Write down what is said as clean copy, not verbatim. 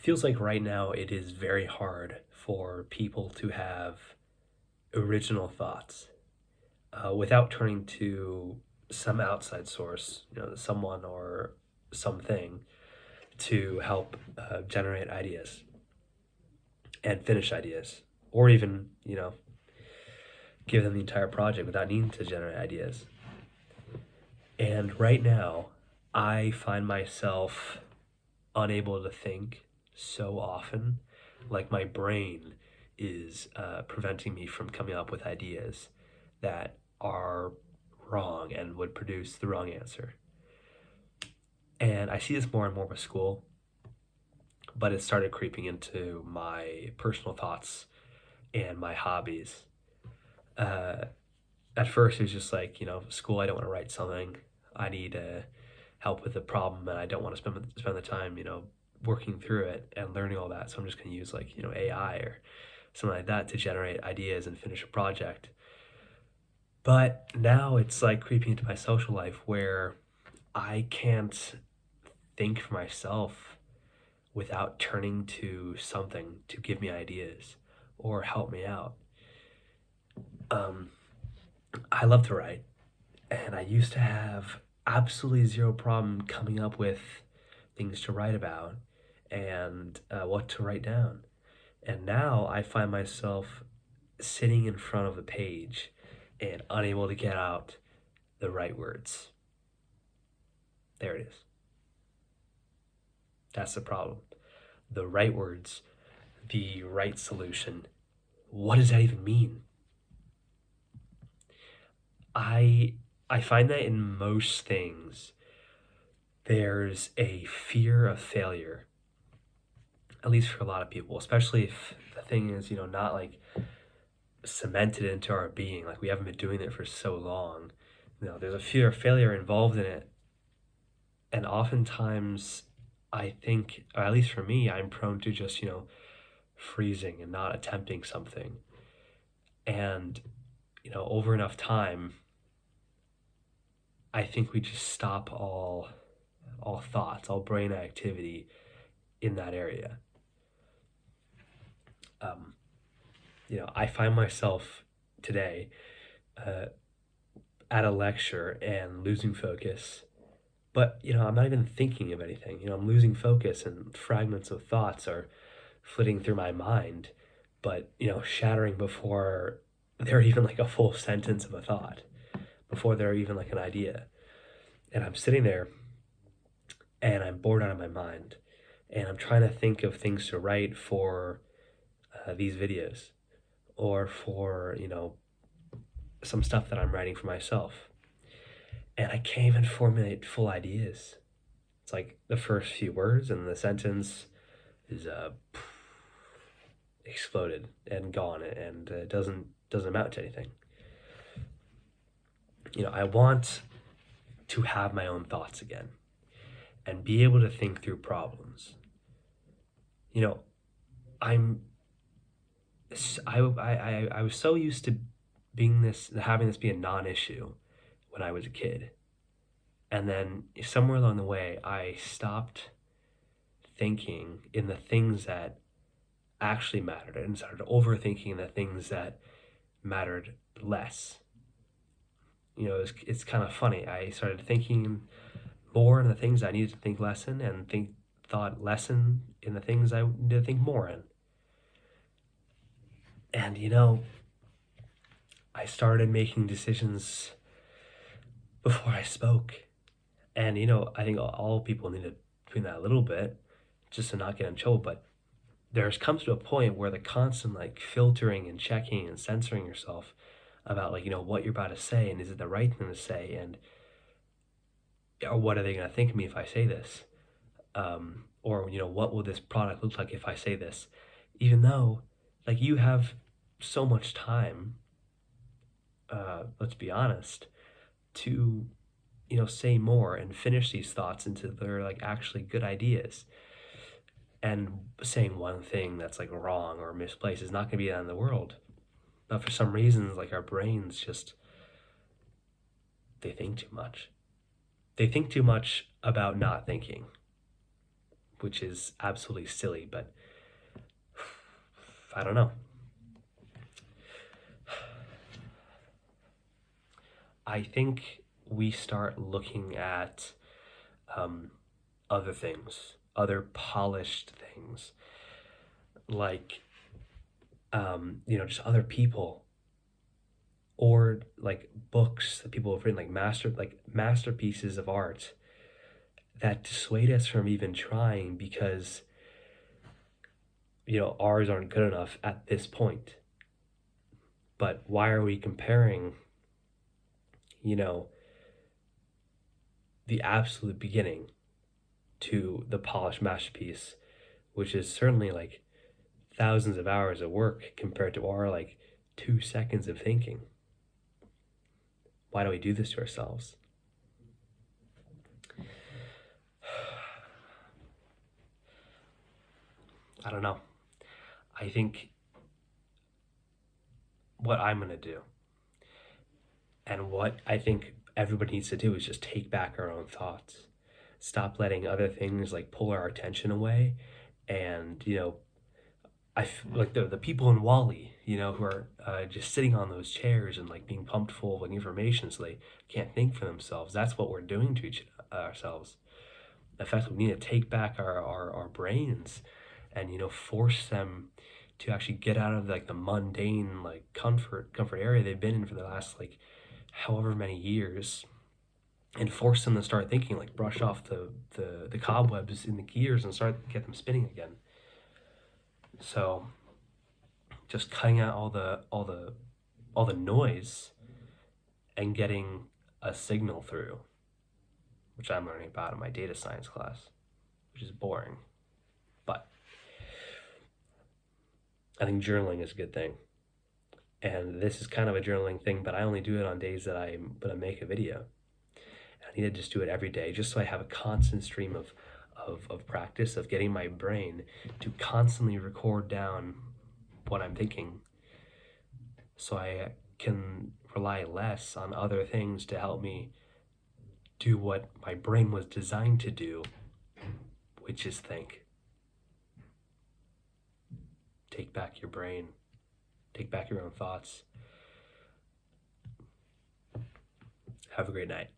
feels like right now it is very hard for people to have original thoughts without turning to some outside source, someone or something to help generate ideas and finish ideas, or even, give them the entire project without needing to generate ideas. And right now, I find myself unable to think so often. Like my brain is preventing me from coming up with ideas that are wrong and would produce the wrong answer. And I see this more and more with school, but it started creeping into my personal thoughts and my hobbies. Uh, at first, it was just like, school, I don't want to write something. I need help with the problem, and I don't want to spend the time, working through it and learning all that. So I'm just going to use like, AI or something like that to generate ideas and finish a project. But now it's like creeping into my social life where I can't think for myself without turning to something to give me ideas or help me out. Um, I love to write, and I used to have absolutely zero problem coming up with things to write about and what to write down. And now I find myself sitting in front of a page and unable to get out the right words. There it is. That's the problem. The right words, the right solution. What does that even mean? I I find that in most things there's a fear of failure, at least for a lot of people, especially if the thing is, not like cemented into our being, like we haven't been doing it for so long. There's a fear of failure involved in it. And oftentimes I think, or at least for me, I'm prone to just, freezing and not attempting something. And, over enough time, I think we just stop all thoughts, all brain activity in that area. Um, I find myself today uh, at a lecture and losing focus, but I'm not even thinking of anything. I'm losing focus, and fragments of thoughts are flitting through my mind, but shattering before they're even like a full sentence of a thought, before they're even like an idea. And I'm sitting there and I'm bored out of my mind, and I'm trying to think of things to write for these videos, or for some stuff that I'm writing for myself, and I can't even formulate full ideas. It's like the first few words and the sentence is exploded and gone, and doesn't amount to anything. I want to have my own thoughts again and be able to think through problems. You know, I'm I was so used to having this be a non-issue when I was a kid. And then somewhere along the way, I stopped thinking in the things that actually mattered and started overthinking the things that mattered less. It's kind of funny. I started thinking more in the things I needed to think less in, and thought less in the things I needed to think more in. And I started making decisions before I spoke. And I think all people need to doing that a little bit just to not get in trouble. But there's comes to a point where the constant like filtering and checking and censoring yourself about like what you're about to say, and is it the right thing to say, and or what are they going to think of me if I say this, or what will this product look like if I say this, even though like you have so much time, let's be honest, to say more and finish these thoughts into their like actually good ideas. And saying one thing that's like wrong or misplaced is not going to be the end of the world. But for some reasons, like our brains just, they think too much. They think too much about not thinking, which is absolutely silly, but I don't know. I think we start looking at other things, other polished things, like, just other people, or like books that people have written, like masterpieces of art that dissuade us from even trying because ours aren't good enough at this point. But why are we comparing, you know, the absolute beginning to the polished masterpiece, which is certainly like thousands of hours of work compared to our like 2 seconds of thinking? Why do we do this to ourselves? I don't know. I think what I'm going to do, and what I think everybody needs to do, is just take back our own thoughts. Stop letting other things like pull our attention away. And, like the people in Wally, who are just sitting on those chairs and like being pumped full of like information so they can't think for themselves. That's what we're doing to ourselves. In fact, we need to take back our brains and force them to actually get out of like the mundane like comfort area they've been in for the last like however many years, and force them to start thinking, like brush off the cobwebs in the gears and start get them spinning again. So just cutting out all the noise and getting a signal through, which I'm learning about in my data science class, which is boring. But I think journaling is a good thing. And this is kind of a journaling thing, but I only do it on days that I'm going to make a video. I need to just do it every day just so I have a constant stream of practice, of getting my brain to constantly record down what I'm thinking, so I can rely less on other things to help me do what my brain was designed to do, which is think. Take back your brain. Take back your own thoughts. Have a great night.